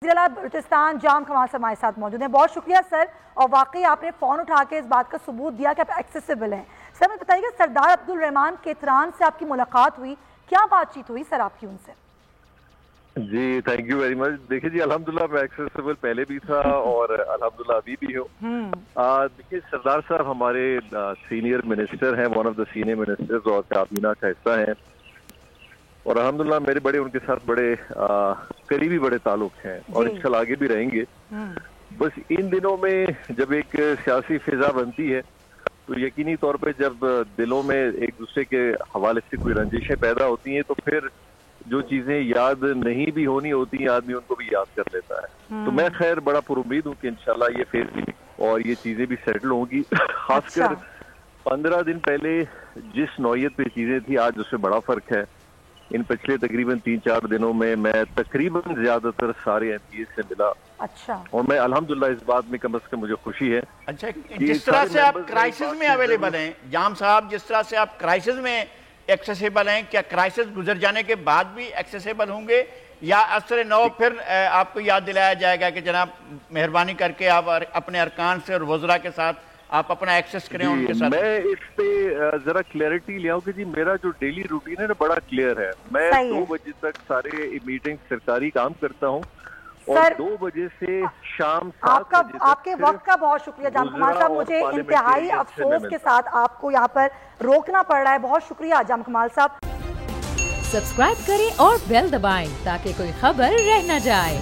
ضلع بلوچستان جام کمال سے ہمارے ساتھ موجود ہیں. بہت شکریہ سر, اور واقعی آپ نے فون اٹھا کے اس بات کا ثبوت دیا کہ آپ ایکسیسیبل ہیں. سر مجھے بتائیے کہ سردار عبدالرحمان کیتران سے آپ کی ملاقات ہوئی, کیا بات چیت ہوئی سر آپ کی ان سے؟ جی تھینک یو ویری مچ. دیکھیے جی الحمدللہ میں ایکسیسیبل پہلے بھی تھا اور الحمدللہ ابھی بھی ہوں. دیکھیے سردار صاحب ہمارے سینئر منسٹر ہیں, one of the senior ministers اور کابینہ کا حصہ ہیں, اور الحمدللہ میرے بڑے ان کے ساتھ بڑے قریبی بڑے تعلق ہیں اور انشاءاللہ آگے بھی رہیں گے. بس ان دنوں میں جب ایک سیاسی فضا بنتی ہے تو یقینی طور پہ جب دلوں میں ایک دوسرے کے حوالے سے کوئی رنجشیں پیدا ہوتی ہیں تو پھر جو چیزیں یاد نہیں بھی ہونی ہوتی ہیں آدمی ان کو بھی یاد کر لیتا ہے. تو میں خیر بڑا پر امید ہوں کہ انشاءاللہ یہ فیز بھی اور یہ چیزیں بھی سیٹل ہوں گی. خاص کر 15 دن پہلے جس نوعیت پہ چیزیں تھی آج اس میں بڑا فرق ہے. ان پچھلے تقریباً 3-4 دنوں میں تقریباً زیادہ تر سارے ایم پی سے ملا, اور میں الحمدللہ اس بات میں کم از کم مجھے خوشی ہے. اچھا, جس طرح سے آپ کرائسس میں اویلیبل ہیں جام صاحب, جس طرح سے آپ کرائسس میں ایکسیسیبل ہیں, کیا کرائسس گزر جانے کے بعد بھی ایکسیسیبل ہوں گے, یا اثر نو پھر آپ کو یاد دلایا جائے گا کہ جناب مہربانی کر کے آپ اپنے ارکان سے اور وزراء کے ساتھ آپ اپنا ایکسس کریں ان کے ساتھ؟ میں اس پہ ذرا کلیئرٹی لے آؤں کہ جی میرا جو ڈیلی روٹین ہے نا بڑا کلیئر ہے. میں 2 بجے تک سارے میٹنگ سرکاری کام کرتا ہوں, اور 2 بجے سے شام 7 بجے تک. آپ کے وقت کا بہت شکریہ جام کمال صاحب, مجھے انتہائی افسوس کے ساتھ آپ کو یہاں پر روکنا پڑ رہا ہے. بہت شکریہ جام کمال صاحب. سبسکرائب کریں اور بیل دبائیں تاکہ کوئی خبر رہ نہ جائے.